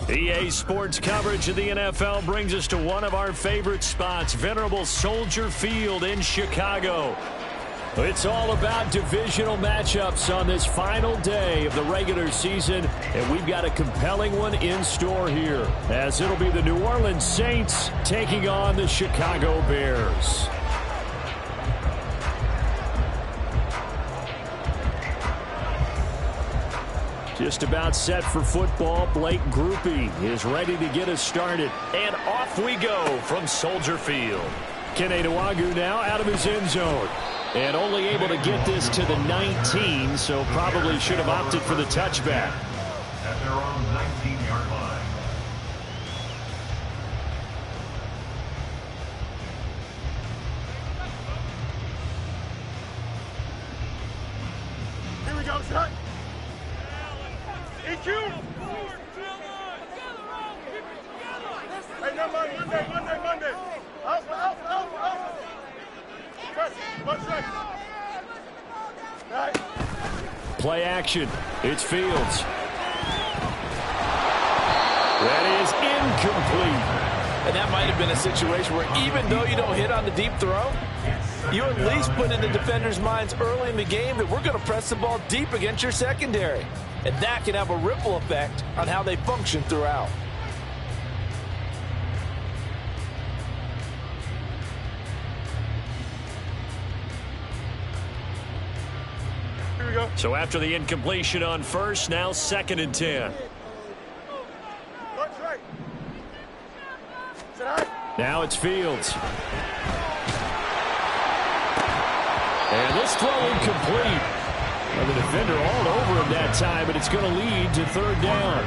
EA Sports coverage of the NFL brings us to one of our favorite spots, venerable Soldier Field in Chicago. It's all about divisional matchups on this final day of the regular season, and we've got a compelling one in store here, as it'll be the New Orleans Saints taking on the Chicago Bears. Just about set for football. Blake Groupie is ready to get us started. And off we go from Soldier Field. Kene Nwagu now out of his end zone. And only able to get this to the 19, so probably should have opted for the touchback. At their own 19-yard line. Here we go, son. EQ! Hey, no, Monday. Out. Right. Play action. It's Fields. That is incomplete. And that might have been a situation where even though you don't hit on the deep throw, you at least put in the defender's minds early in the game that we're going to press the ball deep against your secondary. And that can have a ripple effect on how they function throughout. Here we go. So after the incompletion on first, now 2nd and 10. Right. Sit high. Now it's Fields. And this throw incomplete. Well, the defender all over him that time, but it's going to lead to 3rd down.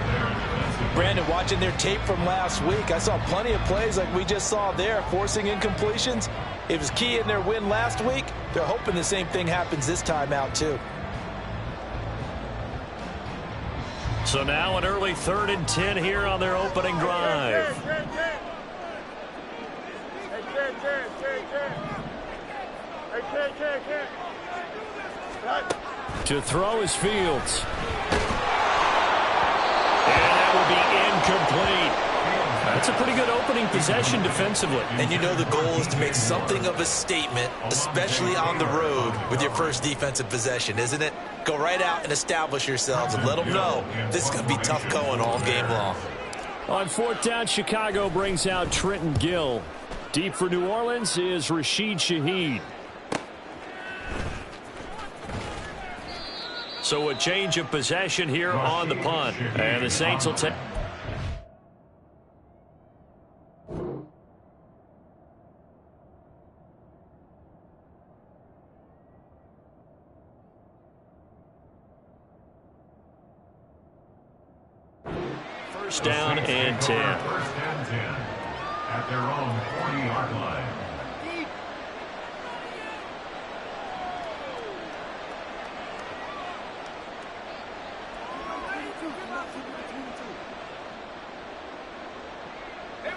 Brandon, watching their tape from last week, I saw plenty of plays like we just saw there, forcing incompletions. It was key in their win last week. They're hoping the same thing happens this time out, too. So now an early 3rd and 10 here on their opening drive. To throw is Fields. And that will be incomplete. That's a pretty good opening possession defensively. And you know the goal is to make something of a statement, especially on the road with your first defensive possession, isn't it? Go right out and establish yourselves and let them know this is going to be tough going all game long. On 4th down, Chicago brings out Trenton Gill. Deep for New Orleans is Rashid Shaheed. So a change of possession here on the punt. And the Saints will take... First down and 10. First and 10 at their own 40-yard line.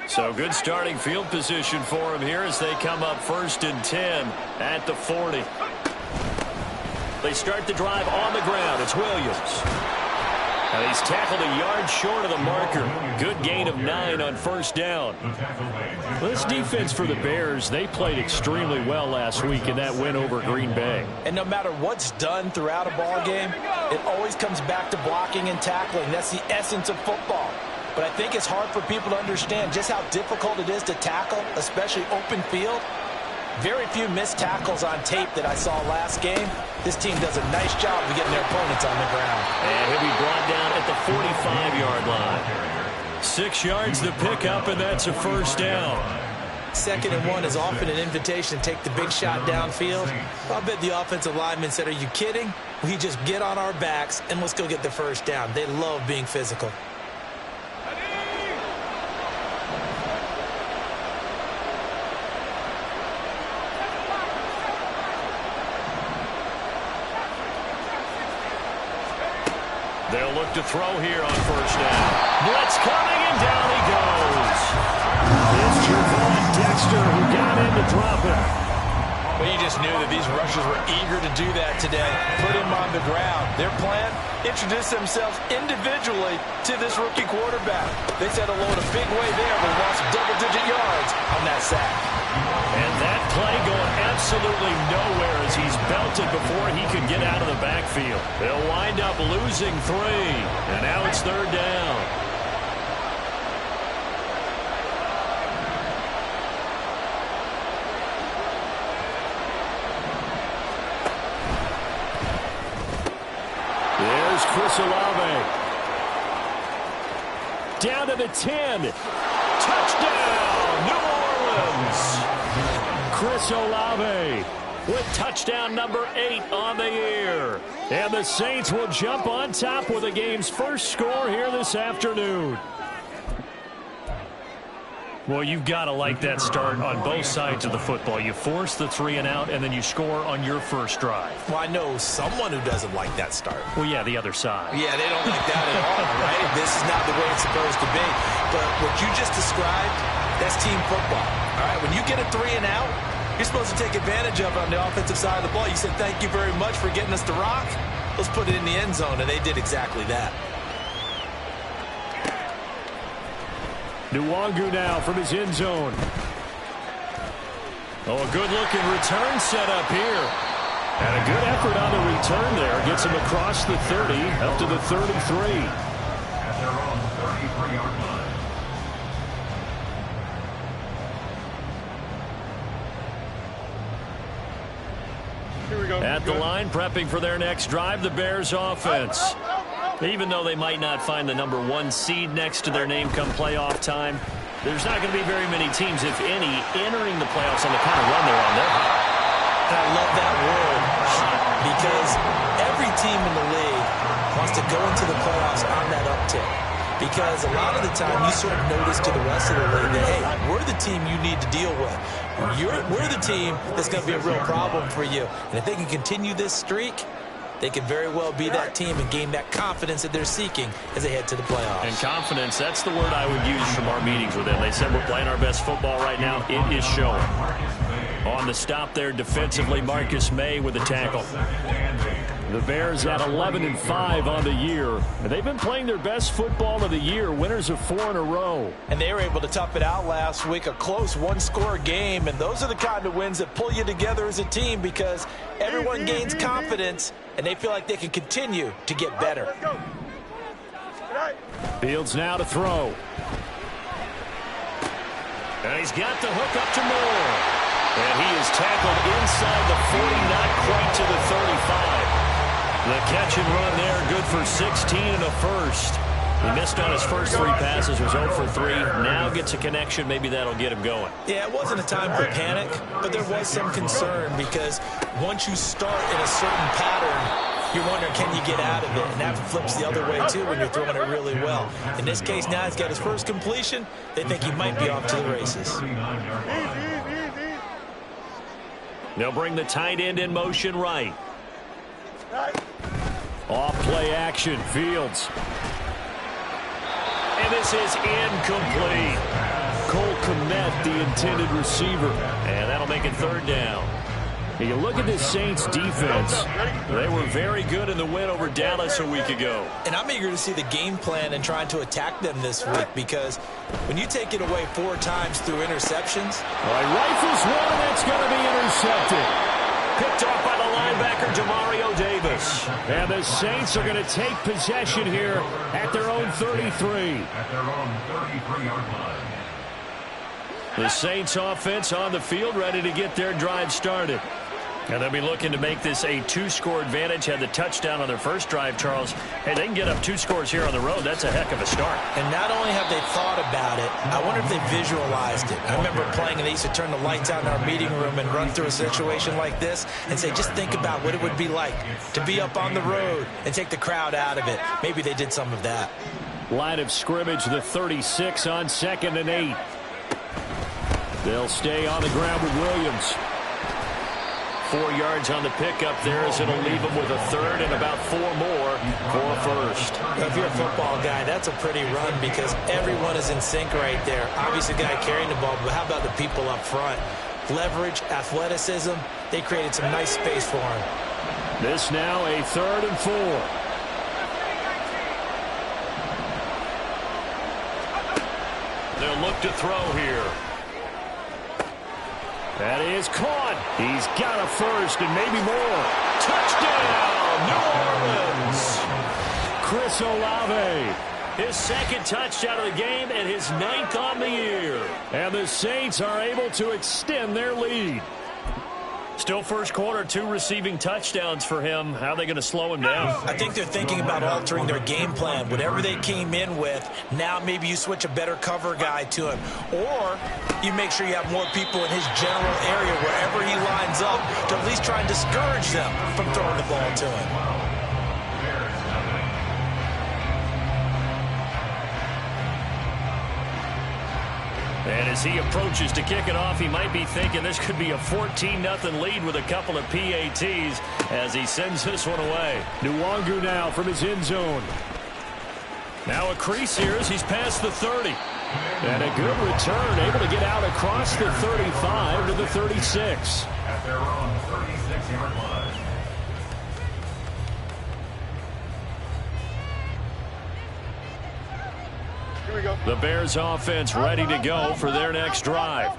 So good starting field position for him here as they come up 1st and 10 at the 40. They start the drive on the ground. It's Williams. And he's tackled a yard short of the marker. Good gain of 9 on 1st down. This defense for the Bears, they played extremely well last week in that win over Green Bay. And no matter what's done throughout a ball game, it always comes back to blocking and tackling. That's the essence of football. But I think it's hard for people to understand just how difficult it is to tackle, especially open field. Very few missed tackles on tape that I saw last game. This team does a nice job of getting their opponents on the ground. And he'll be brought down at the 45-yard line. 6 yards the pickup, and that's a 1st down. 2nd and 1 is often an invitation to take the big shot downfield. I'll bet the offensive lineman said, are you kidding? We just get on our backs and let's go get the 1st down. They love being physical. They'll look to throw here on 1st down. Blitz coming, and down he goes. It's Javon Dexter who got in to drop it. Well, you just knew that these rushers were eager to do that today. Put him on the ground. Their plan, introduce themselves individually to this rookie quarterback. They said hello in a big way there, but lost double-digit yards on that sack. And that play going absolutely nowhere as he's belted before he could get out of the backfield. They'll wind up losing 3, and now it's 3rd down. There's Chris Olave. Down to the 10. Touchdown, New Orleans. Chris Olave with touchdown number 8 on the year. And the Saints will jump on top with the game's first score here this afternoon. Well, you've got to like that start on both sides of the football. You force the 3 and out, and then you score on your first drive. Well, I know someone who doesn't like that start. Well, yeah, the other side. Yeah, they don't like that at all, right? This is not the way it's supposed to be. But what you just described, that's team football. All right, when you get a 3 and out, you're supposed to take advantage of it on the offensive side of the ball. You said, thank you very much for getting us the rock. Let's put it in the end zone, and they did exactly that. Nwangu now from his end zone. Oh, a good-looking return set up here. And a good effort on the return there. Gets him across the 30, up to the 33. At their own 33-yard line. Here we go. At the line, prepping for their next drive, the Bears offense. Even though they might not find the number 1 seed next to their name come playoff time, there's not going to be very many teams, if any, entering the playoffs on the kind of run they're on. They're hot. I love that word, hot, because every team in the league wants to go into the playoffs on that uptick. Because a lot of the time you sort of notice to the rest of the league that, hey, we're the team you need to deal with. We're the team that's going to be a real problem for you. And if they can continue this streak, they could very well be that team and gain that confidence that they're seeking as they head to the playoffs. And confidence, that's the word I would use from our meetings with them. They said we're playing our best football right now. It is showing. On the stop there defensively, Marcus May with the tackle. The Bears at 11-5 on the year. And they've been playing their best football of the year, winners of 4 in a row. And they were able to tough it out last week, a close one-score game. And those are the kind of wins that pull you together as a team because everyone gains confidence and they feel like they can continue to get better. Fields now to throw. And he's got the hook up to Moore. And he is tackled inside the 40, not quite to the 35. The catch and run there, good for 16 and a first. He missed on his first 3 passes, was 0 for 3. Now gets a connection. Maybe that'll get him going. Yeah, it wasn't a time for panic, but there was some concern because once you start in a certain pattern, you're wondering, can you get out of it? And that flips the other way, too, when you're throwing it really well. In this case, now he's got his first completion. They think he might be off to the races. They'll bring the tight end in motion right. Off play action, Fields. And this is incomplete. Cole Kmet, the intended receiver. And that'll make it 3rd down. You look at this Saints defense. They were very good in the win over Dallas a week ago. And I'm eager to see the game plan and trying to attack them this week because when you take it away 4 times through interceptions. All right, rifles one, that's going to be intercepted. Picked off by the linebacker, Demario Davis. And the Saints are going to take possession here at their own 33. At their own 33-yard line. The Saints offense on the field, ready to get their drive started. And they'll be looking to make this a 2-score advantage. Had the touchdown on their first drive, Charles. Hey, they can get up 2 scores here on the road. That's a heck of a start. And not only have they thought about it, I wonder if they visualized it. I remember playing and they used to turn the lights out in our meeting room and run through a situation like this and say, just think about what it would be like to be up on the road and take the crowd out of it. Maybe they did some of that. Line of scrimmage, the 36 on 2nd and 8. They'll stay on the ground with Williams. 4 yards on the pickup there as it'll leave them with a 3rd and about 4 more for a first. If you're a football guy, that's a pretty run because everyone is in sync right there. Obviously, the guy carrying the ball, but how about the people up front? leverage, athleticism. They created some nice space for him. This now a 3rd and 4. They'll look to throw here. That is caught. He's got a first and maybe more. Touchdown, New Orleans. Chris Olave. His 2nd touchdown of the game and his 9th on the year. And the Saints are able to extend their lead. Still first quarter, 2 receiving touchdowns for him. How are they going to slow him down? I think they're thinking about altering their game plan. Whatever they came in with, now maybe you switch a better cover guy to him. Or you make sure you have more people in his general area wherever he lines up to at least try and discourage them from throwing the ball to him. And as he approaches to kick it off, he might be thinking this could be a 14-0 lead with a couple of PATs as he sends this one away. Nwangu now from his end zone. Now a crease here as he's past the 30. And a good return, able to get out across the 35 to the 36. At their own 36-yard line. The Bears offense ready to go for their next drive.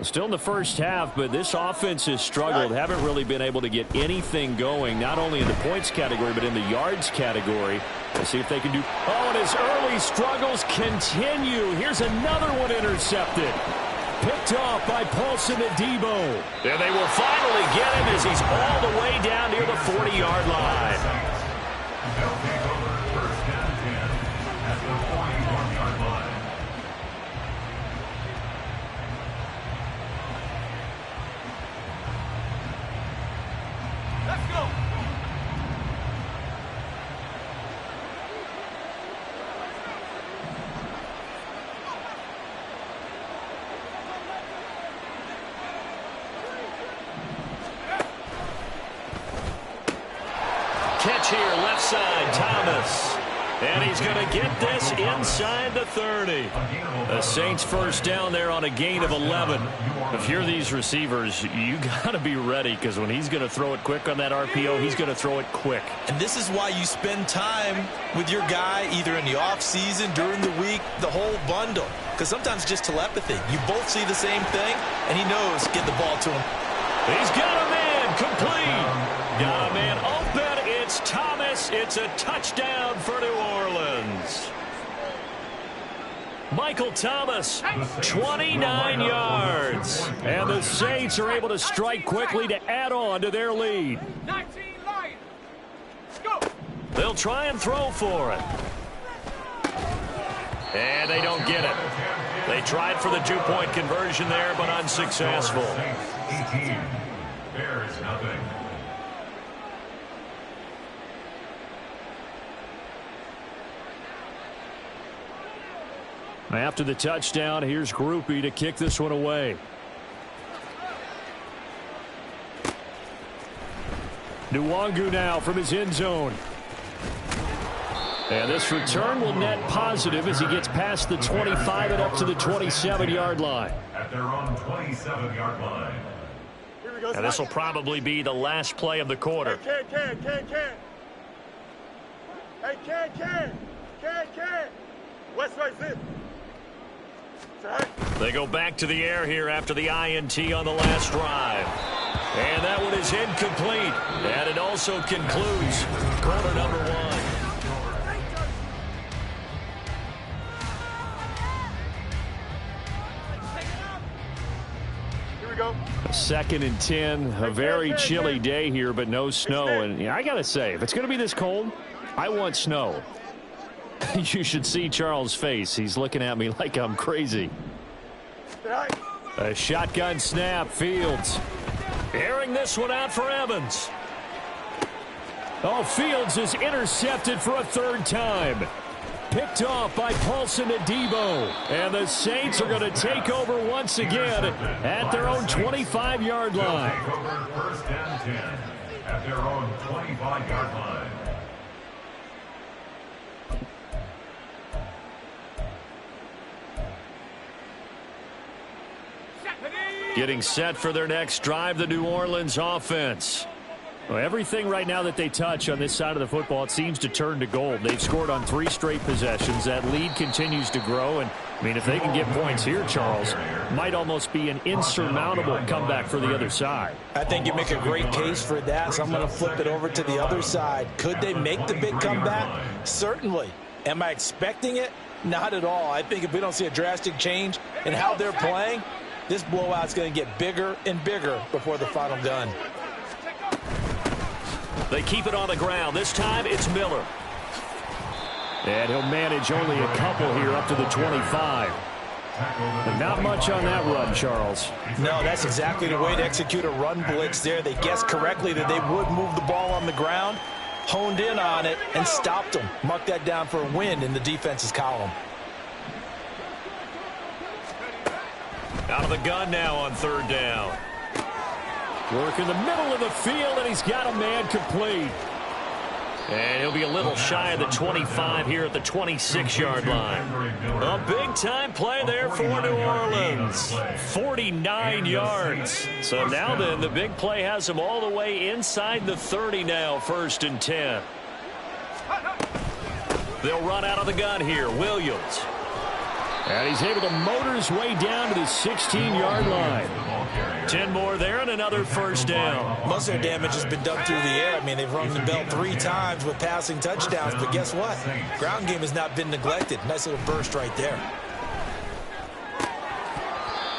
Still in the first half, but this offense has struggled. Haven't really been able to get anything going, not only in the points category, but in the yards category. Let's see if they can do. Oh, and his early struggles continue. Here's another one intercepted. Picked off by Paulson Adebo. And they will finally get him as he's all the way down near the 40-yard line. They'll take over first down 10 at the 41-yard line. Let's go. Catch here, left side, Thomas. And he's going to get this inside the 30. The Saints first down there on a gain of 11. If you're these receivers, you got to be ready because when he's going to throw it quick on that RPO, he's going to throw it quick. And this is why you spend time with your guy either in the offseason, during the week, the whole bundle. Because sometimes just telepathy. You both see the same thing, and he knows get the ball to him. He's got a man complete. Got a man open. It's Thomas. It's a touchdown for New Orleans. Michael Thomas, 29 yards. And the Saints are able to strike quickly to add on to their lead. 19 Lions. Go. They'll try and throw for it. And they don't get it. They tried for the 2-point conversion there, but unsuccessful. 18. Bears nothing. After the touchdown, here's Groupie to kick this one away. Nwangu now from his end zone. And this return will net positive as he gets past the 25 and up to the 27-yard line. At their own 27-yard line. Here we go. And this will probably be the last play of the quarter. Hey, Can. West right zip. They go back to the air here after the INT on the last drive. And that one is incomplete. And it also concludes quarter number 1. Here we go. 2nd and 10. A very chilly day here, but no snow. And I got to say, if it's going to be this cold, I want snow. You should see Charles' face. He's looking at me like I'm crazy. A shotgun snap. Fields airing this one out for Evans. Oh, Fields is intercepted for a 3rd time. Picked off by Paulson Adebo. And the Saints are going to take over once again at their own 25-yard line. Take over first down 10 at their own 25-yard line. Getting set for their next drive, the New Orleans offense. Well, everything right now that they touch on this side of the football, it seems to turn to gold. They've scored on 3 straight possessions. That lead continues to grow. And, I mean, if they can get points here, Charles, might almost be an insurmountable comeback for the other side. I think you make a great case for that, so I'm going to flip it over to the other side. Could they make the big comeback? Certainly. Am I expecting it? Not at all. I think if we don't see a drastic change in how they're playing, this blowout's going to get bigger and bigger before the final gun. They keep it on the ground. This time it's Miller. And he'll manage only a couple here up to the 25. But not much on that run, Charles. No, that's exactly the way to execute a run blitz there. They guessed correctly that they would move the ball on the ground, honed in on it, and stopped them. Mark that down for a win in the defense's column. Out of the gun now on 3rd down. Work in the middle of the field, and he's got a man complete. And he'll be a little shy of the 25 here at the 26-yard line. A big-time play there for New Orleans. 49 yards. So now then, the big play has him all the way inside the 30 now, 1st and 10. They'll run out of the gun here. Williams. And he's able to motor his way down to the 16-yard line. 10 more there and another 1st down. Most of their damage has been done through the air. I mean, they've rung the bell 3 times with passing touchdowns, but guess what? Ground game has not been neglected. Nice little burst right there.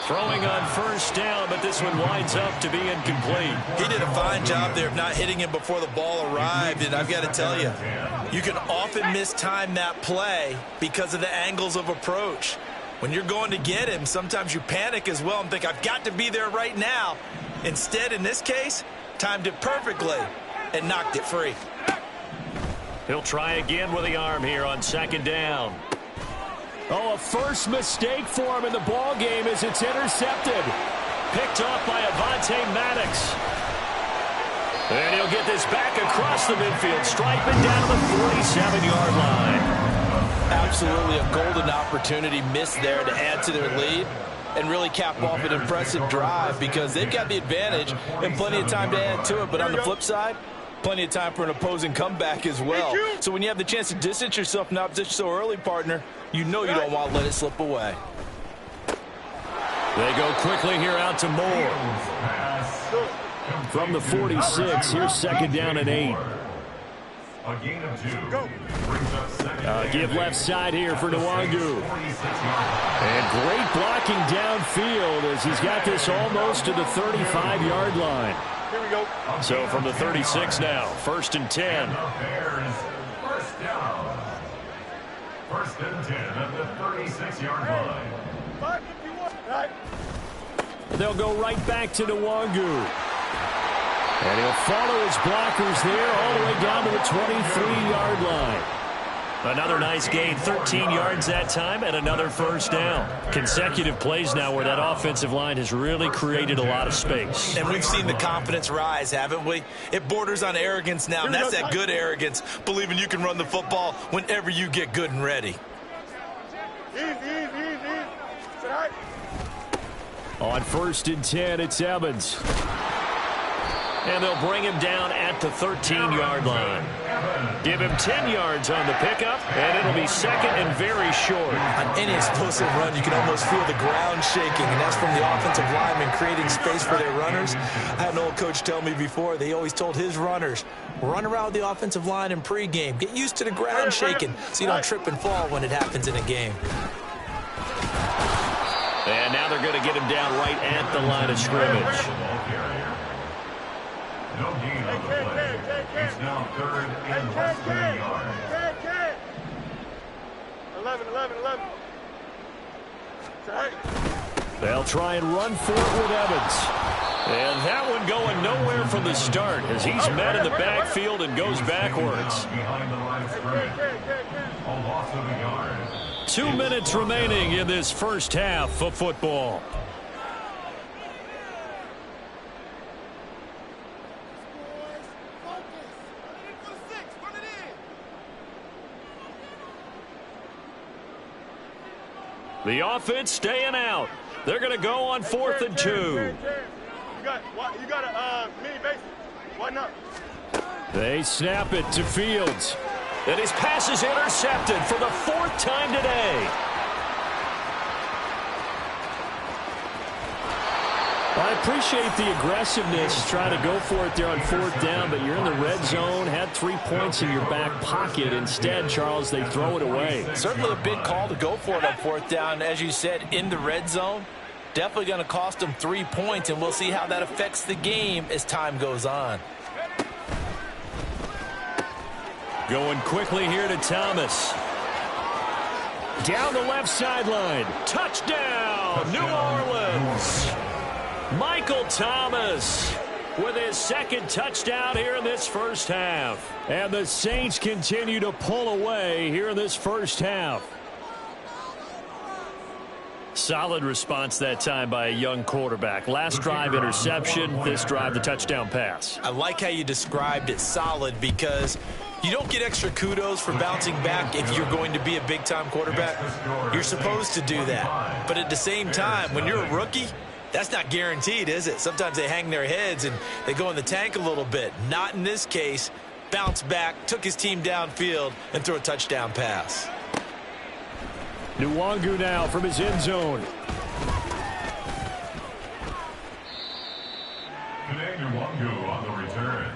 Throwing on 1st down, but this one winds up to be incomplete. He did a fine job there of not hitting him before the ball arrived, and I've got to tell you, you can often mistime that play because of the angles of approach. When you're going to get him, sometimes you panic as well and think, I've got to be there right now. Instead, in this case, timed it perfectly and knocked it free. He'll try again with the arm here on 2nd down. Oh, a first mistake for him in the ball game as it's intercepted. Picked off by Avonte Maddox. And he'll get this back across the midfield, striping down to the 47-yard line. Absolutely a golden opportunity missed there to add to their lead and really cap off an impressive drive because they've got the advantage and plenty of time to add to it. But on the flip side, plenty of time for an opposing comeback as well. So when you have the chance to distance yourself from opposition so early, partner, you know you don't want to let it slip away. They go quickly here out to Moore. From the 46, here's 2nd down and 8. A gain of 2. Give left side here for Nwangu. And great blocking downfield as he's got this almost to the 35-yard line. Here we go. So from the 36 now, 1st and 10. First down. 1st and 10 at the 36-yard line. 551. Right. They'll go right back to Nwangu. And he'll follow his blockers there all the way down to the 23-yard line. Another nice gain, 13 yards that time, and another 1st down. Consecutive plays now where that offensive line has really created a lot of space. And we've seen the confidence rise, haven't we? It borders on arrogance now, and that's that good arrogance, believing you can run the football whenever you get good and ready. Easy, easy, easy. Right. On 1st and 10, it's Evans. And they'll bring him down at the 13-yard line. Give him 10 yards on the pickup, and it'll be 2nd and very short. On any explosive run, you can almost feel the ground shaking, and that's from the offensive linemen creating space for their runners. I had an old coach tell me before, they always told his runners, run around the offensive line in pregame. Get used to the ground shaking so you don't trip and fall when it happens in a game. And now they're going to get him down right at the line of scrimmage. No gain on the play. It's now 3rd and less than a yard. 11. Right. They'll try and run for it with Evans. And that one going nowhere from the start as he's met in the backfield and goes backwards. Behind the line of scrimmage. A loss of a yard. 2 minutes remaining in this 1st half of football. The offense staying out. They're going to go on 4th and 2. You got a mini base. Why not? They snap it to Fields. And his pass is intercepted for the 4th time today. I appreciate the aggressiveness, trying to go for it there on 4th down, but you're in the red zone, had 3 points in your back pocket. Instead, Charles, they throw it away. Certainly a big call to go for it on 4th down. As you said, in the red zone, definitely going to cost them 3 points, and we'll see how that affects the game as time goes on. Going quickly here to Thomas. Down the left sideline. Touchdown, New Orleans. Michael Thomas with his 2nd touchdown here in this first half. And the Saints continue to pull away here in this first half. Solid response that time by a young quarterback. Last drive interception, this drive the touchdown pass. I like how you described it, solid, because you don't get extra kudos for bouncing back if you're going to be a big-time quarterback. You're supposed to do that. But at the same time, when you're a rookie, that's not guaranteed, is it? Sometimes they hang their heads and they go in the tank a little bit. Not in this case. Bounce back, took his team downfield, and threw a touchdown pass. Nwangu now from his end zone. Today, Nwangu on the return.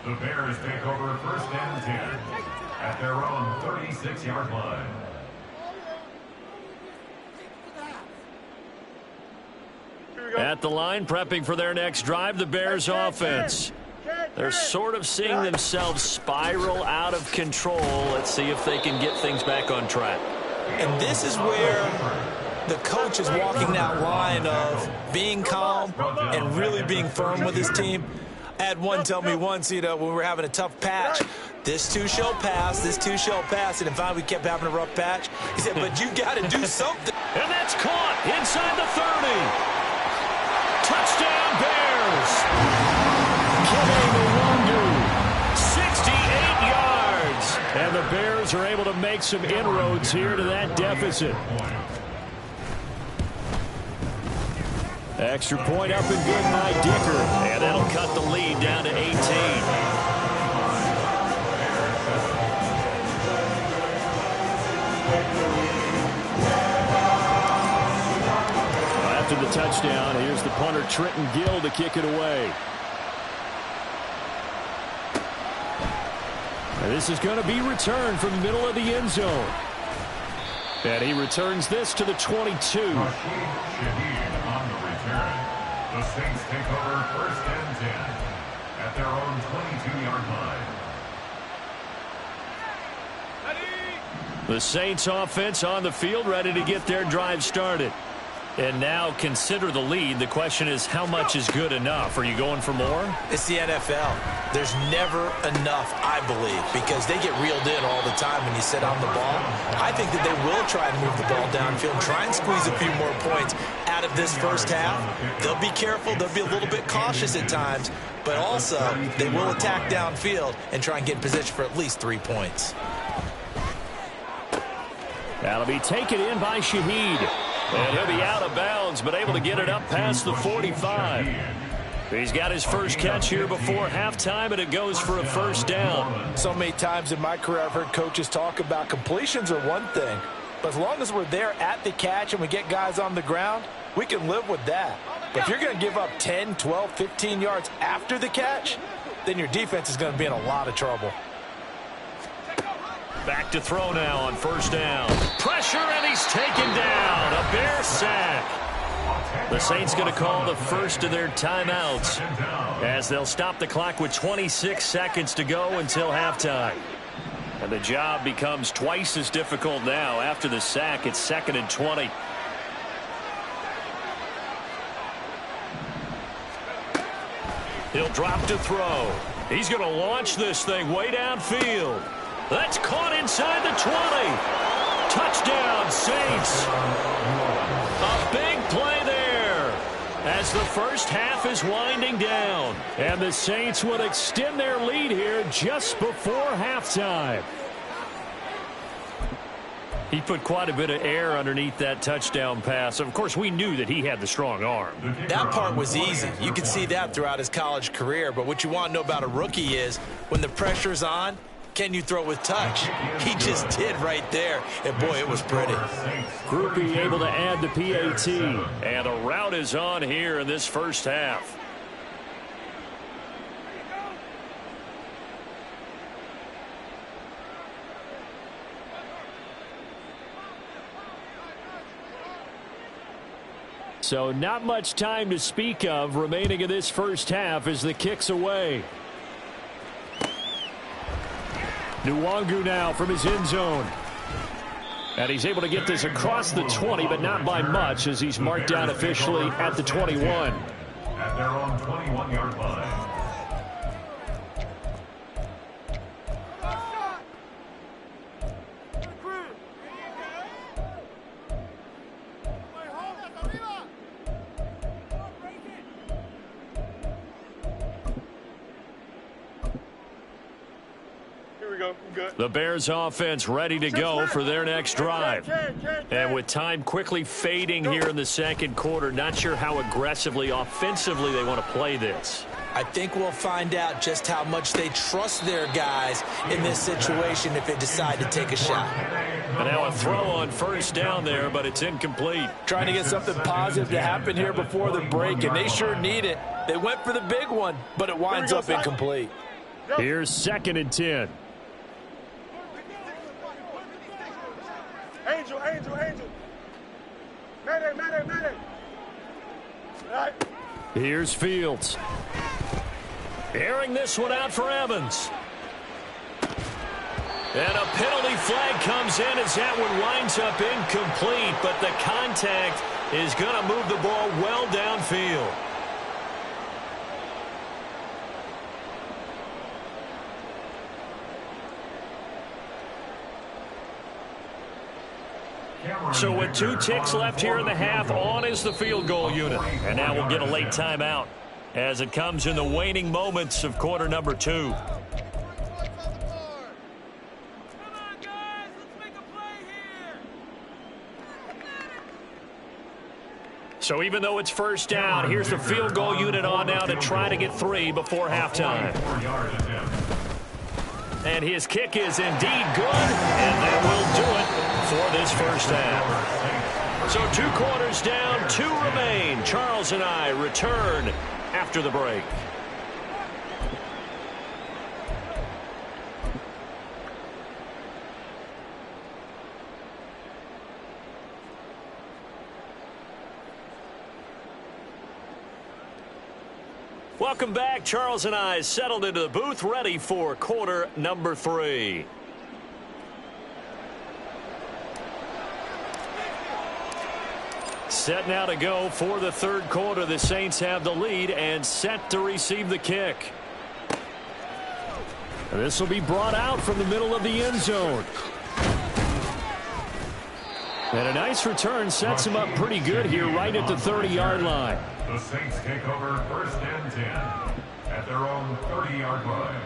The Bears take over 1st and 10 at their own 36-yard line. At the line, prepping for their next drive, the Bears offense. They're sort of seeing themselves spiral out of control. Let's see if they can get things back on track. And this is where the coach is walking that line of being calm and really being firm with his team. I had one tell me once, when we were having a tough patch, this too shall pass, this too shall pass, and if we kept having a rough patch, he said, but you got to do something. And that's caught inside the 30. Touchdown, Bears. Nwangu, 68 yards. And the Bears are able to make some inroads here to that deficit. Extra point up and good by Dicker. And that'll cut the lead down to 18. After the touchdown, here's the punter Trenton Gill to kick it away. And this is going to be returned from the middle of the end zone. And he returns this to the 22. Shahid on the return. The Saints take over 1st and 10 at their own 22-yard line. The Saints offense on the field, ready to get their drive started. And now consider the lead. The question is, how much is good enough? Are you going for more? It's the NFL. There's never enough, I believe, because they get reeled in all the time when you sit on the ball. I think that they will try and move the ball downfield, try and squeeze a few more points out of this first half. They'll be careful. They'll be a little bit cautious at times, but also they will attack downfield and try and get in position for at least 3 points. That'll be taken in by Shahid. And he'll be out of bounds, but able to get it up past the 45. He's got his first catch here before halftime, and it goes for a 1st down. So many times in my career I've heard coaches talk about completions are one thing, but as long as we're there at the catch and we get guys on the ground, we can live with that. But if you're going to give up 10, 12, 15 yards after the catch, then your defense is going to be in a lot of trouble. Back to throw now on 1st down. Pressure, and he's taken down. A Bear sack. The Saints going to call the first of their timeouts as they'll stop the clock with 26 seconds to go until halftime. And the job becomes twice as difficult now. After the sack, it's 2nd and 20. He'll drop to throw. He's going to launch this thing way downfield. That's caught inside the 20. Touchdown, Saints. A big play there as the first half is winding down. And the Saints will extend their lead here just before halftime. He put quite a bit of air underneath that touchdown pass. Of course, we knew that he had the strong arm. That part was easy. You could see that throughout his college career. But what you want to know about a rookie is when the pressure's on, can you throw with touch? He just did right there. And, boy, it was pretty. Groupie able to add the PAT. And a rout is on here in this first half. So not much time to speak of remaining in this first half as the kick's away. Nwangu now from his end zone. And he's able to get this across the 20, but not by much as he's marked down officially at the 21. At their own 21-yard line. The Bears offense ready to go for their next drive. And with time quickly fading here in the second quarter, not sure how aggressively, offensively they want to play this. I think we'll find out just how much they trust their guys in this situation if they decide to take a shot. And now a throw on first down there, but it's incomplete. Trying to get something positive to happen here before the break, and they sure need it. They went for the big one, but it winds up incomplete. Here's 2nd and 10. Angel. Mayday. All right. Here's Fields. Airing this one out for Evans. And a penalty flag comes in as that one winds up incomplete, but the contact is going to move the ball well downfield. So with 2 ticks left here in the half, on is the field goal unit. And now we'll get a late timeout as it comes in the waning moments of quarter number 2. So even though it's first down, here's the field goal unit on now to try to get 3 before halftime. And his kick is indeed good, and that will do it for this first half. So 2 quarters down, 2 remain. Charles and I return after the break. Welcome back. Charles and I settled into the booth, ready for quarter number 3. Set now to go for the third quarter. The Saints have the lead and set to receive the kick. This will be brought out from the middle of the end zone. And a nice return sets him up pretty good here right at the 30-yard line. The Saints take over 1st and 10 at their own 30-yard line.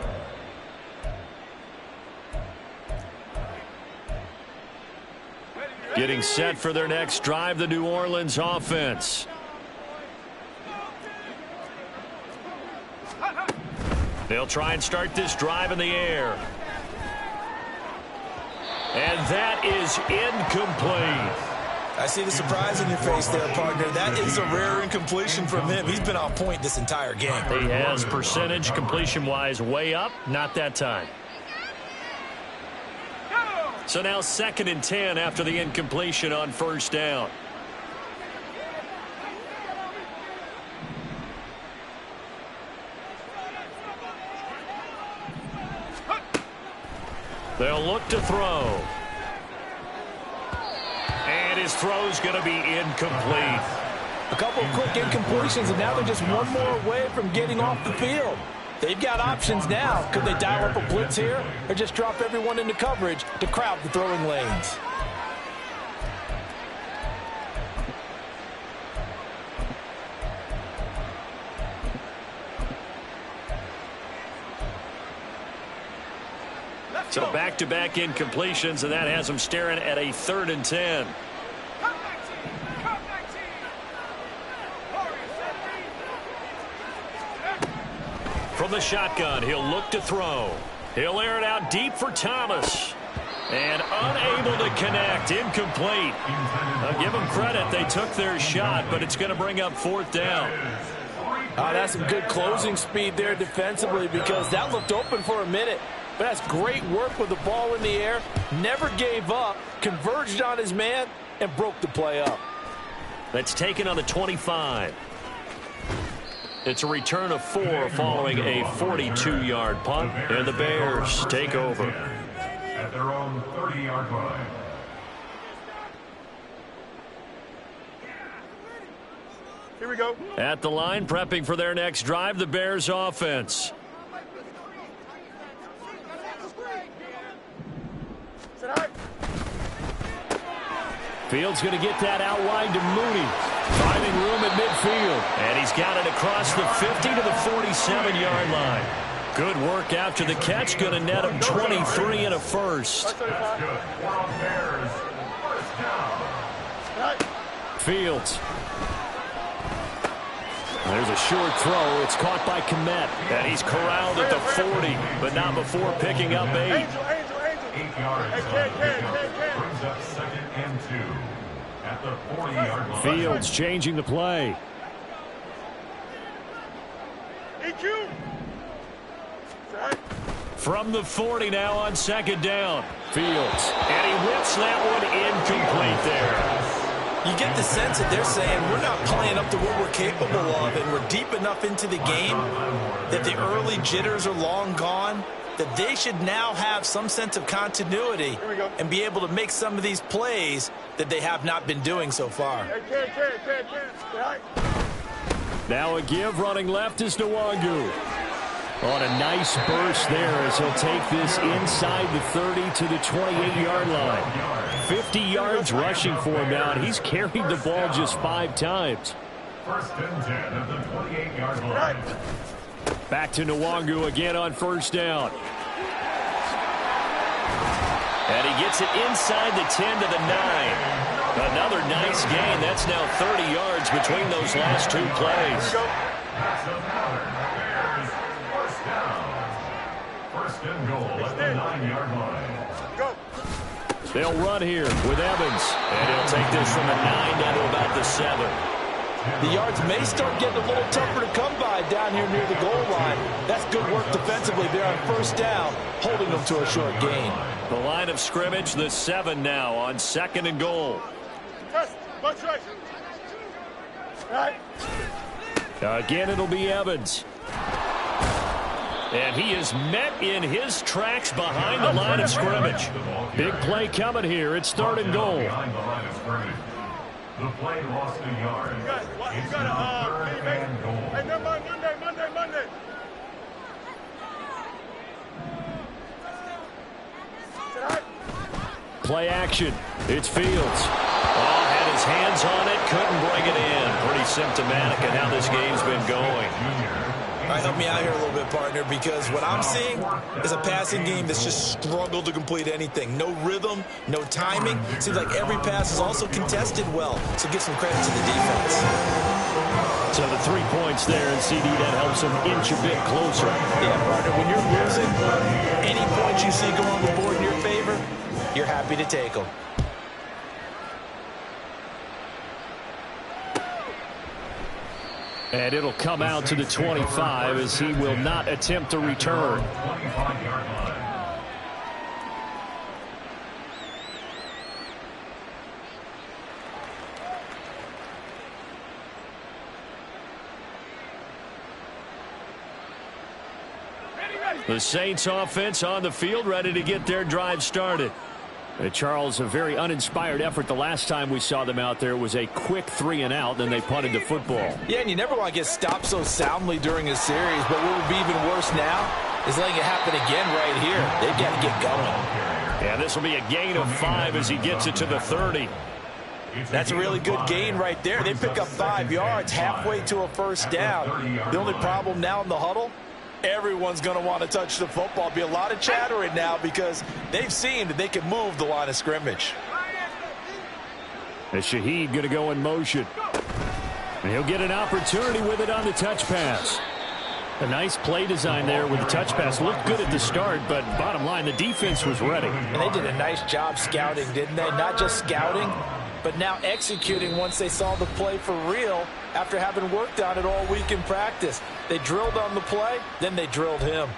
Getting set for their next drive, the New Orleans offense. They'll try and start this drive in the air. And that is incomplete. I see the surprise in your face there, partner. That is a rare incompletion from him. He's been on point this entire game. He has percentage completion-wise way up. Not that time. So now 2nd and 10 after the incompletion on first down. They'll look to throw. And his throw's going to be incomplete. A couple of quick incompletions, and now they're just one more away from getting off the field. They've got options now. Could they dial up a blitz here or just drop everyone into coverage to crowd the throwing lanes? So back-to-back incompletions, and that has them staring at a 3rd and 10. From the shotgun, he'll look to throw. He'll air it out deep for Thomas. And unable to connect. Incomplete. I'll give them credit. They took their shot, but it's going to bring up 4th down. That's some good closing speed there defensively, because that looked open for a minute. But that's great work with the ball in the air. Never gave up. Converged on his man and broke the play up. That's taken on the 25. It's a return of 4 following a 42-yard punt. And the Bears take over. At their own 30-yard line. Here we go. At the line, prepping for their next drive, the Bears offense. Fields going to get that out wide to Mooney. Finding room at midfield. And he's got it across the 50 to the 47-yard line. Good work after the catch. Going to net him 23 and a first. That's good. Bears. First down. Fields. There's a short throw. It's caught by Kmet. And he's corralled at the 40, but not before picking up 8. 8 yards. Brings up 2nd and 2 at the 40-yard line. Fields changing the play. EQ. From the 40 now on 2nd down. Fields. And he whips that one incomplete there. You get the sense that they're saying we're not playing up to what we're capable of, and we're deep enough into the game that the early jitters are long gone, that they should now have some sense of continuity and be able to make some of these plays that they have not been doing so far. Now a give, running left is Nwangu. On a nice burst there as he'll take this inside the 30 to the 28-yard line. 50 yards rushing for him now, and he's carried the ball just 5 times. 1st and 10 at the 28-yard line. Back to Nwangu again on 1st down. And he gets it inside the 10 to the 9. Another nice gain. That's now 30 yards between those last 2 plays. First and goal at the 9-yard line. Go. They'll run here with Evans. And he'll take this from the 9 down to about the 7. The yards may start getting a little tougher to come by down here near the goal line. That's good work defensively there on 1st down, holding them to a short gain. The line of scrimmage, the 7 now on 2nd and goal. Again, it'll be Evans. And he is met in his tracks behind the line of scrimmage. Big play coming here. It's 3rd and goal. The play lost a yard. It's now 3rd and goal. Hey, Monday. Play action. It's Fields. Oh, had his hands on it. Couldn't bring it in. Pretty symptomatic of how this game's been going. All right, help me out here a little bit, partner, because what I'm seeing is a passing game that's just struggled to complete anything. No rhythm, no timing. Seems like every pass is also contested well, so give some credit to the defense. So the 3 points there, and CD, that helps him inch a bit closer. Yeah, partner, when you're losing, any points you see go on the board in your favor, you're happy to take them. And it'll come out to the 25 as he will not attempt to return. 25-yard line. The Saints offense on the field, ready to get their drive started. Charles, a very uninspired effort. The last time we saw them out there was a quick 3-and-out, then they punted the football. Yeah, and you never want to get stopped so soundly during a series, but what would be even worse now is letting it happen again right here. They've got to get going. Yeah, this will be a gain of 5 as he gets it to the 30. That's a really good gain right there. They pick up 5 yards halfway to a 1st down. The only problem now in the huddle everyone's going to want to touch the football. Be a lot of chatter right now because they've seen that they can move the line of scrimmage. And Shaheed going to go in motion. And he'll get an opportunity with it on the touch pass. A nice play design there with the touch pass. Looked good at the start, but bottom line, the defense was ready. And they did a nice job scouting, didn't they? Not just scouting, but now executing once they saw the play for real after having worked on it all week in practice. They drilled on the play, then they drilled him.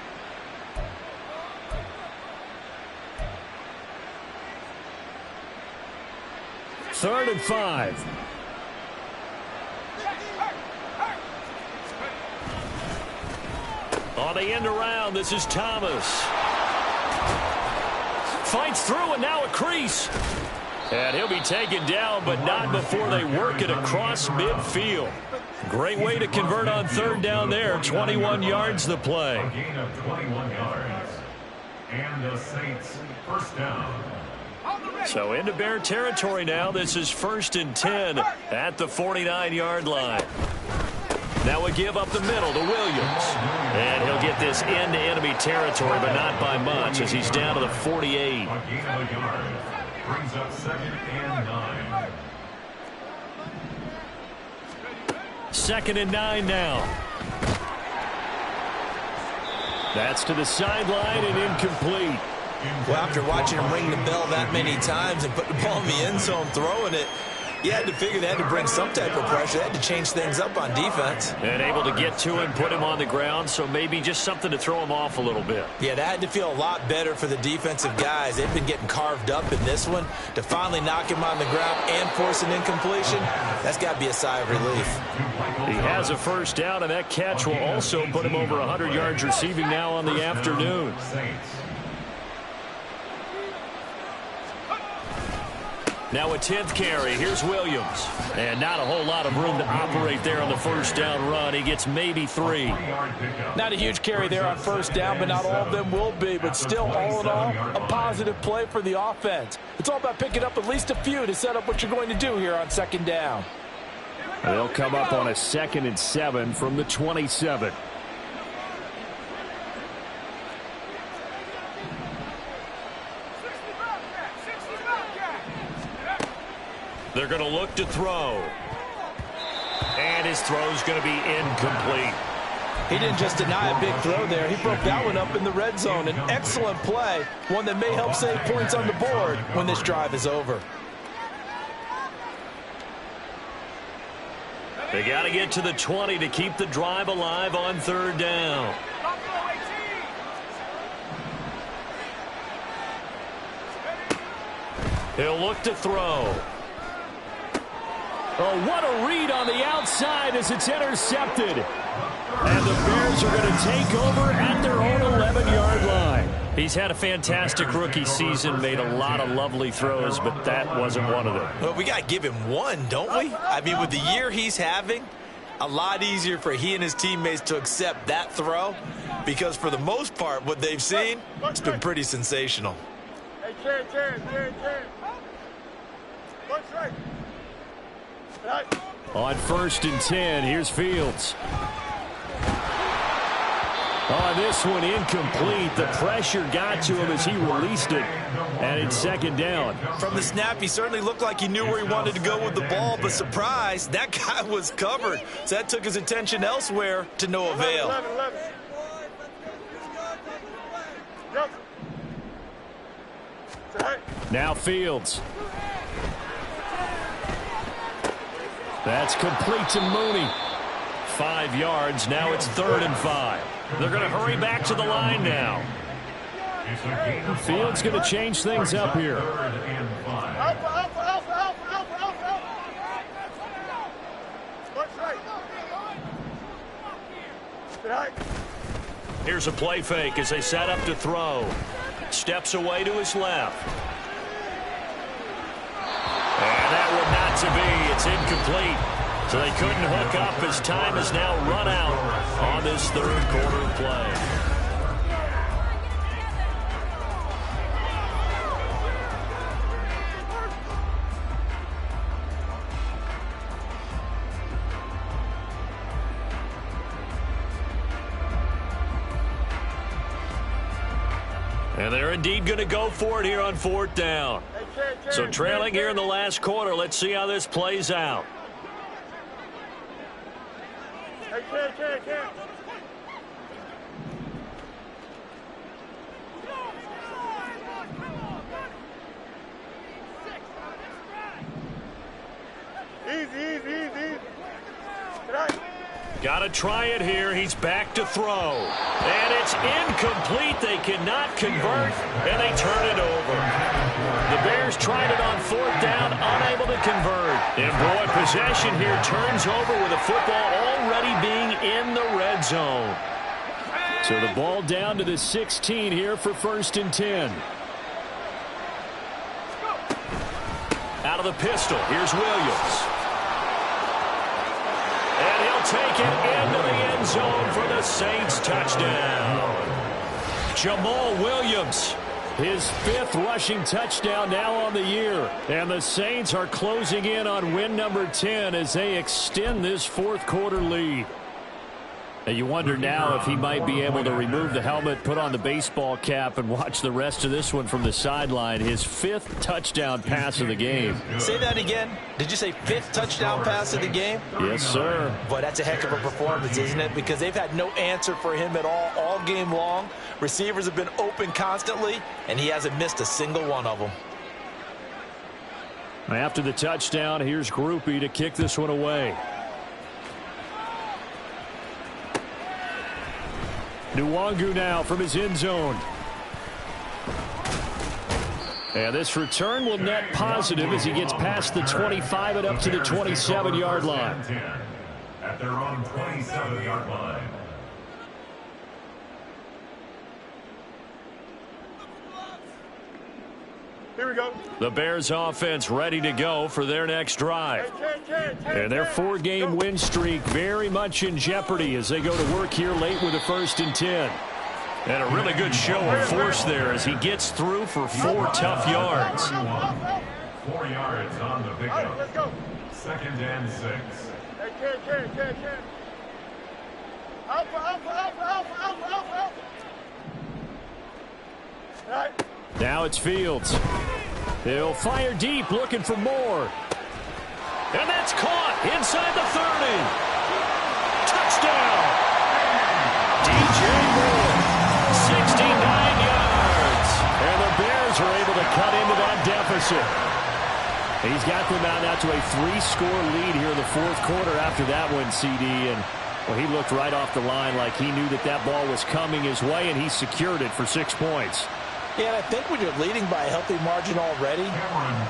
Third and 5. On the end around, this is Thomas. Fights through, and now a crease. And he'll be taken down, but not before they work it across midfield. Great way to convert on third down there. 21 yards the play. A gain of 21 yards. And the Saints first down. So into Bear territory now. This is 1st and 10 at the 49-yard line. Now a give up the middle to Williams. And he'll get this into enemy territory, but not by much as he's down to the 48. A gain of a yard. Brings up 2nd and 9. 2nd and 9 now. That's to the sideline and incomplete. Well, after watching him ring the bell that many times and put the ball in the end zone throwing it, you had to figure they had to bring some type of pressure. They had to change things up on defense. And able to get to him, put him on the ground, so maybe just something to throw him off a little bit. Yeah, that had to feel a lot better for the defensive guys. They've been getting carved up in this one. To finally knock him on the ground and force an incompletion, that's got to be a sigh of relief. He has a first down, and that catch will also put him over 100 yards receiving now on the afternoon. Now a 10th carry. Here's Williams. And not a whole lot of room to operate there on the first down run. He gets maybe 3. Not a huge carry there on first down, but not all of them will be. But still, all in all, a positive play for the offense. It's all about picking up at least a few to set up what you're going to do here on 2nd down. They'll come up on a 2nd and 7 from the 27. They're going to look to throw. And his throw's going to be incomplete. He didn't just deny a big throw there. He broke that one up in the red zone. An excellent play, one that may help save points on the board when this drive is over. They got to get to the 20 to keep the drive alive on third down. He'll look to throw. Oh, what a read on the outside as it's intercepted. And the Bears are going to take over at their own 11-yard line. He's had a fantastic rookie season, made a lot of lovely throws, but that wasn't one of them. Well, we got to give him one, don't we? I mean, with the year he's having, a lot easier for he and his teammates to accept that throw because for the most part, what they've seen, it's been pretty sensational. Hey, Jared. What's right? On 1st and 10, here's Fields. On this one, incomplete. The pressure got to him as he released it, and it's 2nd down. From the snap, he certainly looked like he knew where he wanted to go with the ball, but surprise, that guy was covered. So that took his attention elsewhere to no avail. 11. Now Fields. That's complete to Mooney. 5 yards. Now it's 3rd and 5. They're going to hurry back to the line now. Fields going to change things up here. Here's a play fake as they set up to throw. Steps away to his left. And that one not to be. It's incomplete. So they couldn't hook up as time has now run out on this 3rd quarter play. And they're indeed going to go for it here on 4th down. So trailing here in the last quarter. Let's see how this plays out. Easy. Got to try it here. He's back to throw. And it's incomplete. They cannot convert, and they turn it over. The Bears tried it on 4th down, unable to convert. And boy, possession here turns over with the football already being in the red zone. So the ball down to the 16 here for 1st and 10. Out of the pistol, here's Williams. And he'll take it into the end zone for the Saints touchdown. Jamal Williams, his 5th rushing touchdown now on the year. And the Saints are closing in on win number 10 as they extend this 4th quarter lead. And you wonder now if he might be able to remove the helmet, put on the baseball cap, and watch the rest of this one from the sideline. His 5th touchdown pass of the game. Say that again. Did you say 5th touchdown pass of the game? Yes, sir. Boy, that's a heck of a performance, isn't it? Because they've had no answer for him at all game long. Receivers have been open constantly, and he hasn't missed a single one of them. After the touchdown, here's Groupie to kick this one away. Nwangu now from his end zone. And this return will net positive as he gets past the 25 and up to the 27-yard line. At their own 27-yard line. Here we go. The Bears offense ready to go for their next drive. And their 4-game win streak very much in jeopardy as they go to work here late with a 1st and 10. And a really good show of force there as he gets through for 4 tough yards. 4 yards on the pickup. Let's go. 2nd and 6. Alpha. All right. Now it's Fields. He'll fire deep, looking for more. And that's caught inside the 30. Touchdown. DJ Moore, 69 yards. And the Bears are able to cut into that deficit. He's got them out now to a 3-score lead here in the 4th quarter after that one, CD. And well, he looked right off the line like he knew that ball was coming his way, and he secured it for 6 points. Yeah, and I think when you're leading by a healthy margin already,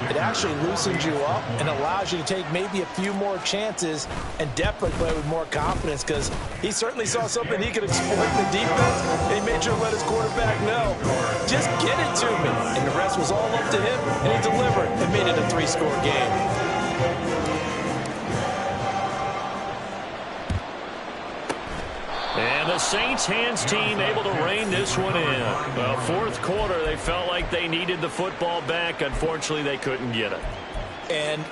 it actually loosens you up and allows you to take maybe a few more chances and definitely play with more confidence because he certainly saw something he could exploit in the defense, and he made sure to let his quarterback know, just get it to me. And the rest was all up to him, and he delivered and made it a 3-score game. And the Saints hands team able to rein this one in. Well, 4th quarter, they felt like they needed the football back. Unfortunately, they couldn't get it. And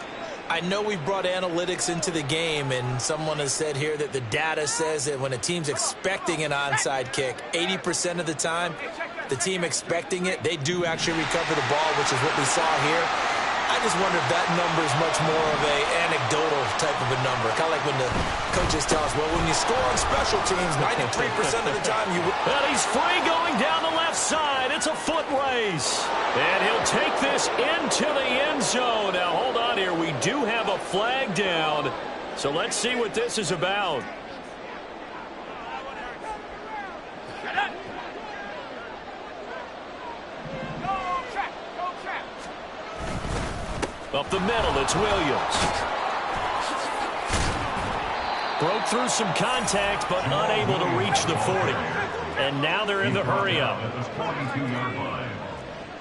I know we brought analytics into the game, and someone has said here that the data says that when a team's expecting an onside kick, 80% of the time, the team expecting it, they do actually recover the ball, which is what we saw here. I just wonder if that number is much more of a anecdotal type of a number. Kind of like when the coaches tell us, well, when you score on special teams, 93% of the time you... Well, he's free going down the left side. It's a foot race. And he'll take this into the end zone. Now, hold on here. We do have a flag down. So let's see what this is about. Up the middle, it's Williams. Broke through some contact, but unable to reach the 40. And now they're in the hurry-up. At the 42-yard line.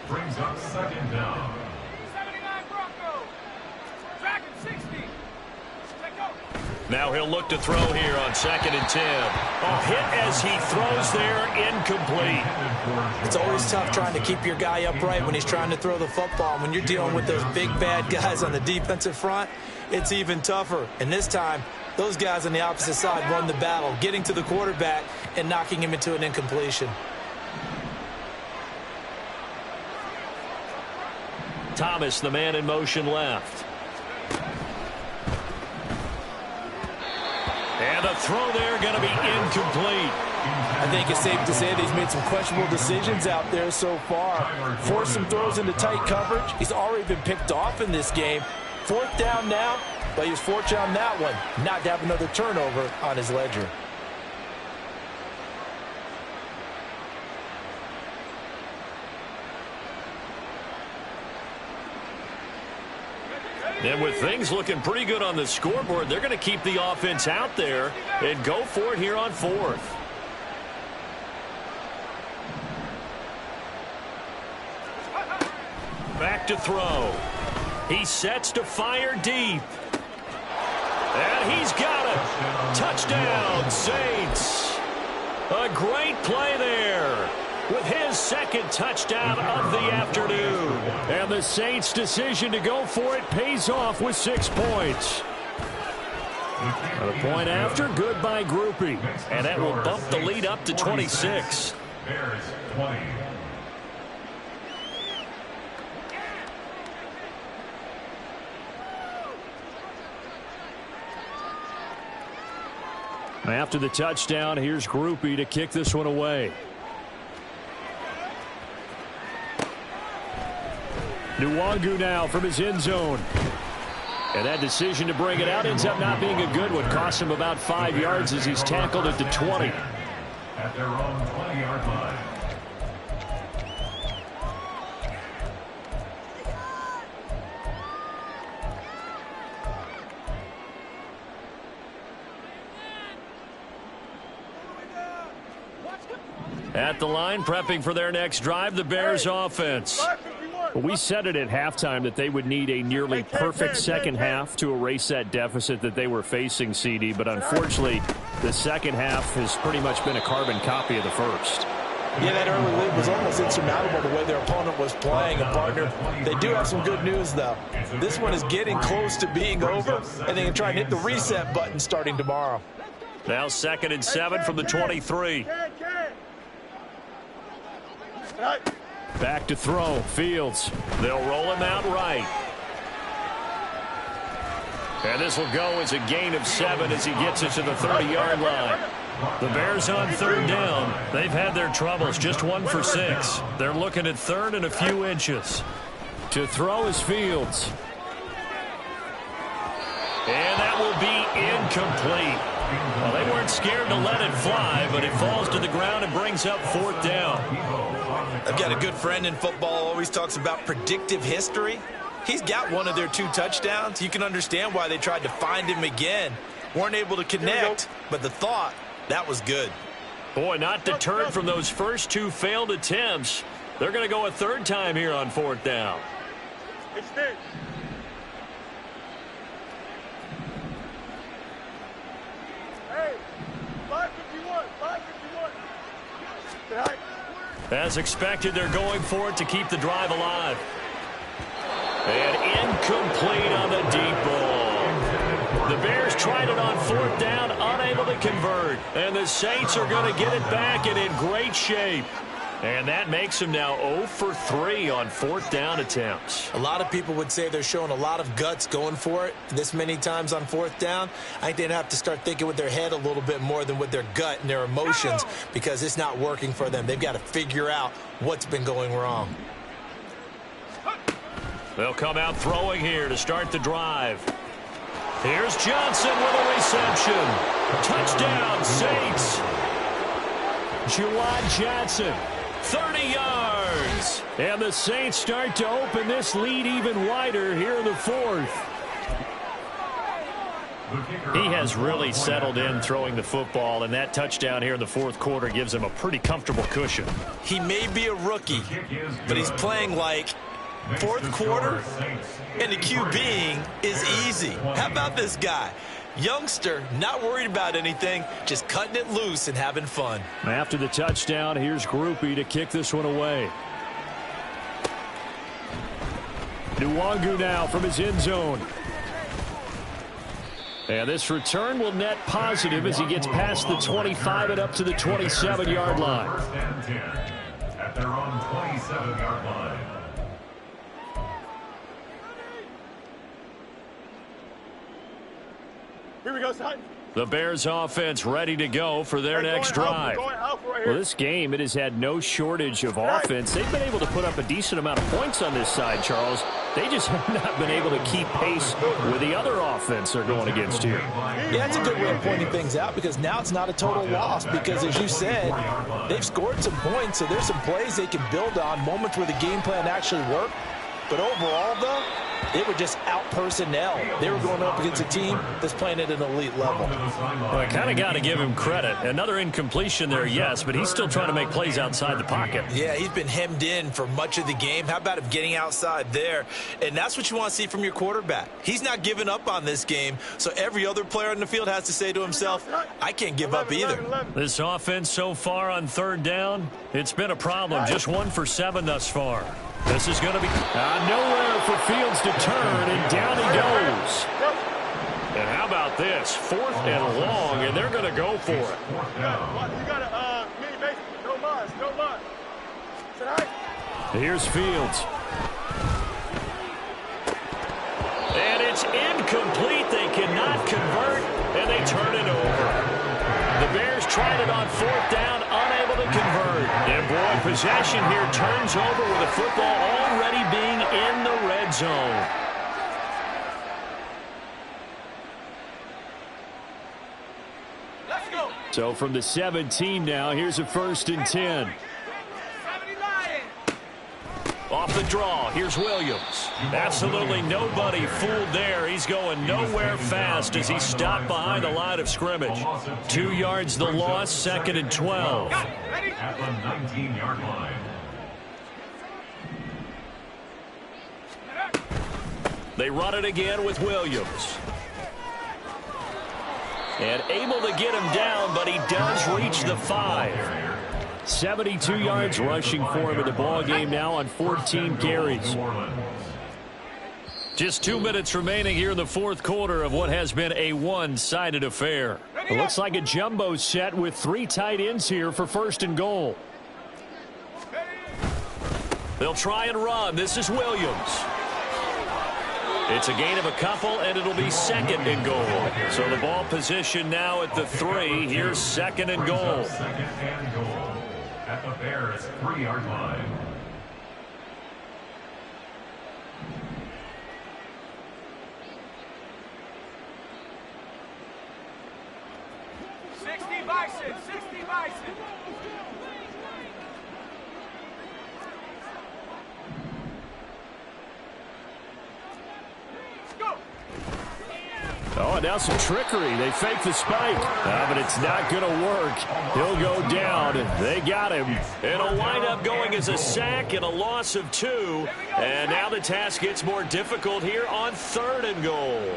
Brings up 2nd down. 79 Broncos. Tracking 60. Now he'll look to throw here on 2nd and 10. A hit as he throws there, incomplete. It's always tough trying to keep your guy upright when he's trying to throw the football. When you're dealing with those big, bad guys on the defensive front, it's even tougher. And this time, those guys on the opposite side won the battle, getting to the quarterback and knocking him into an incompletion. Thomas, the man in motion left. And the throw there going to be incomplete. I think it's safe to say that he's made some questionable decisions out there so far. Forced some throws into tight coverage. He's already been picked off in this game. 4th down now, but he was fortunate on that one not to have another turnover on his ledger. And with things looking pretty good on the scoreboard, they're going to keep the offense out there and go for it here on 4th. Back to throw. He sets to fire deep. And he's got it. Touchdown, Saints. A great play there with his 2nd touchdown of the afternoon. And the Saints' decision to go for it pays off with 6 points. And a point after, good by Groupie. And that will bump the lead up to 26. Bears 20. After the touchdown, here's Groupie to kick this one away. Nwangu now from his end zone. And that decision to bring it out ends up not being a good one. Cost him about 5 yards as he's tackled at the 20. At their own 20-yard line. At the line, prepping for their next drive, the Bears offense. We said it at halftime that they would need a nearly perfect second half to erase that deficit that they were facing, CD. But unfortunately, the second half has pretty much been a carbon copy of the first. Yeah, that early lead was almost insurmountable the way their opponent was playing. And, partner, they do have some good news, though. This one is getting close to being over, and they can try and hit the reset button starting tomorrow. Now 2nd and 7 from the 23. Back to throw. Fields. They'll roll him out right. And this will go as a gain of 7 as he gets it to the 30-yard line. The Bears on 3rd down. They've had their troubles. Just 1 for 6. They're looking at 3rd and a few inches. To throw is Fields. And that will be incomplete. Well, they weren't scared to let it fly, but it falls to the ground and brings up 4th down. I've got a good friend in football, always talks about predictive history. He's got one of their 2 touchdowns. You can understand why they tried to find him again. Weren't able to connect, but the thought, that was good. Boy, not deterred from those first 2 failed attempts. They're going to go a 3rd time here on 4th down. As expected, they're going for it to keep the drive alive. And incomplete on the deep ball. The Bears tried it on 4th down, unable to convert. And the Saints are going to get it back and in great shape. And that makes them now 0 for 3 on 4th down attempts. A lot of people would say they're showing a lot of guts going for it this many times on 4th down. I think they'd have to start thinking with their head a little bit more than with their gut and their emotions because it's not working for them. They've got to figure out what's been going wrong. They'll come out throwing here to start the drive. Here's Johnson with a reception. Touchdown, Saints. Juwan Johnson. 30 yards. And the Saints start to open this lead even wider here in the 4th. He has really settled in throwing the football, and that touchdown here in the 4th quarter gives him a pretty comfortable cushion. He may be a rookie, but he's playing like 4th quarter, and the QBing is easy. How about this guy? Youngster, not worried about anything, just cutting it loose and having fun. After the touchdown, here's Groupie to kick this one away. Nwangu now from his end zone. And this return will net positive as he gets past the 25 and up to the 27-yard line. At their own 27-yard line. Here we go, son. The Bears offense ready to go for their next drive. Well, this game, it has had no shortage of offense. They've been able to put up a decent amount of points on this side, Charles. They just have not been able to keep pace with the other offense they're going against here. Yeah, that's a good way of pointing things out because now it's not a total loss because, as you said, they've scored some points, so there's some plays they can build on, moments where the game plan actually worked. But overall, though, they were just out-personnel. They were going up against a team that's playing at an elite level. Well, I kind of got to give him credit. Another incompletion there, yes, but he's still trying to make plays outside the pocket. Yeah, he's been hemmed in for much of the game. How about him getting outside there? And that's what you want to see from your quarterback. He's not giving up on this game, so every other player on the field has to say to himself, I can't give up either. This offense so far on third down, it's been a problem. Just 1 for 7 thus far. This is going to be nowhere for Fields to turn, and down he goes. And how about this? 4th and long, and they're going to go for it. You got to, mini base. No mas, no mas. Tonight. Here's Fields. And it's incomplete. They cannot convert, and they turn it over. The Bears tried it on 4th down, unable to convert. And, boy, possession here turns over with the football already being in the red zone. Let's go. So from the 17 now, here's a 1st and 10. Off the draw, here's Williams. Absolutely nobody fooled there. He's going nowhere fast as he stopped behind the line of scrimmage. 2 yards the loss, 2nd and 12. At the 19-yard line. They run it again with Williams. And able to get him down, but he does reach the 5. 72 yards rushing for him in the ball game now on 14 carries. Just 2 minutes remaining here in the 4th quarter of what has been a one-sided affair. It looks like a jumbo set with 3 tight ends here for 1st and goal. They'll try and run. This is Williams. It's a gain of a couple, and it'll be 2nd and goal. So the ball position now at the 3. Here's 2nd and goal. 2nd and goal. At the Bears' 3-yard line. Oh, and now some trickery. They fake the spike. But it's not going to work. He'll go down. They got him. It'll wind up going as a sack and a loss of 2. And now the task gets more difficult here on 3rd and goal.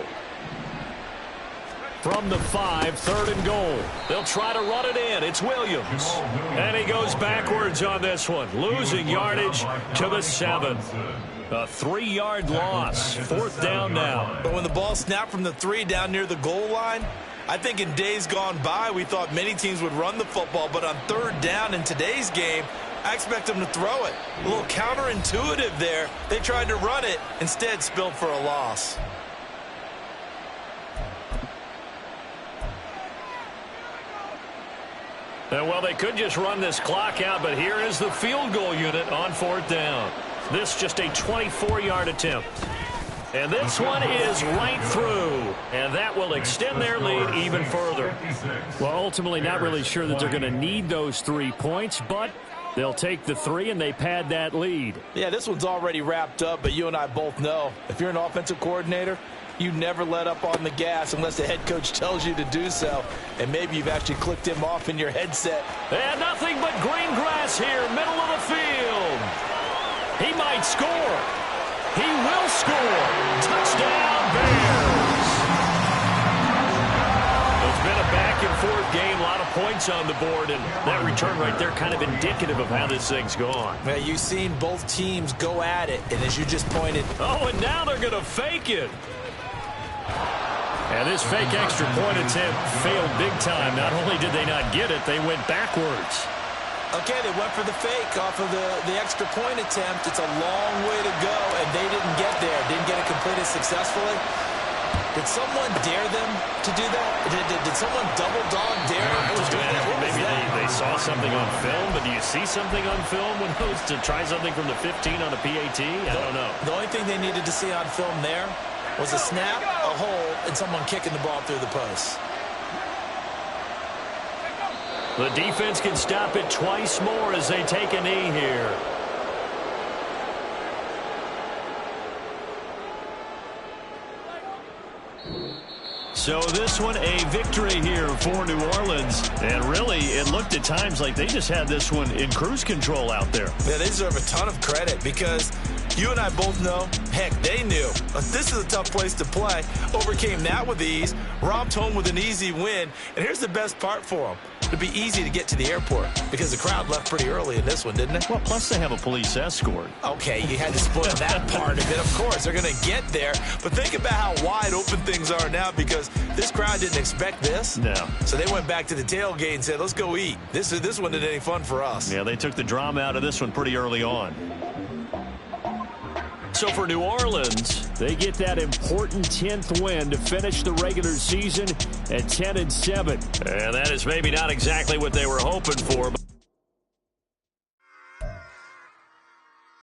From the 5, 3rd and goal. They'll try to run it in. It's Williams. And he goes backwards on this one, losing yardage to the 7. A 3-yard loss. 4th down now. But when the ball snapped from the 3 down near the goal line, I think in days gone by, we thought many teams would run the football. But on 3rd down in today's game, I expect them to throw it. A little counterintuitive there. They tried to run it, instead spilled for a loss. Well, they could just run this clock out, but here is the field goal unit on 4th down. This just a 24-yard attempt. And this one is right through. And that will extend their lead even further. Well, ultimately not really sure that they're going to need those 3 points, but they'll take the 3 and they pad that lead. Yeah, this one's already wrapped up, but you and I both know if you're an offensive coordinator, you never let up on the gas unless the head coach tells you to do so. And maybe you've actually clicked him off in your headset. And nothing but green grass here, middle of the field. He might score. He will score. Touchdown, Bears. It's been a back-and-forth game, a lot of points on the board, and that return right there kind of indicative of how this thing's gone. Now, you've seen both teams go at it, and as you just pointed. Oh, and now they're going to fake it. And this fake extra point attempt failed big time. Not only did they not get it, they went backwards. Okay, they went for the fake off of the extra point attempt. It's a long way to go, and they didn't get there. Didn't get it completed successfully. Did someone dare them to do that? Did someone double dog dare them to do that? Maybe they saw something on film, but do you see something on film when it was to try something from the 15 on a PAT? I don't know. The only thing they needed to see on film there was a snap, a hold, and someone kicking the ball through the post. The defense can stop it twice more as they take a knee here. So this one a victory here for New Orleans. And really, it looked at times like they just had this one in cruise control out there. Yeah, they deserve a ton of credit because you and I both know, heck, they knew. This is a tough place to play. Overcame that with ease, romped home with an easy win. And here's the best part for them. It'd be easy to get to the airport because the crowd left pretty early in this one, didn't it? Well, plus they have a police escort. Okay, you had to split that part of it. Of course, they're going to get there. But think about how wide open things are now because this crowd didn't expect this. No. So they went back to the tailgate and said, let's go eat. This one didn't any fun for us. Yeah, they took the drama out of this one pretty early on. So for New Orleans, they get that important 10th win to finish the regular season at 10-7. And that is maybe not exactly what they were hoping for, but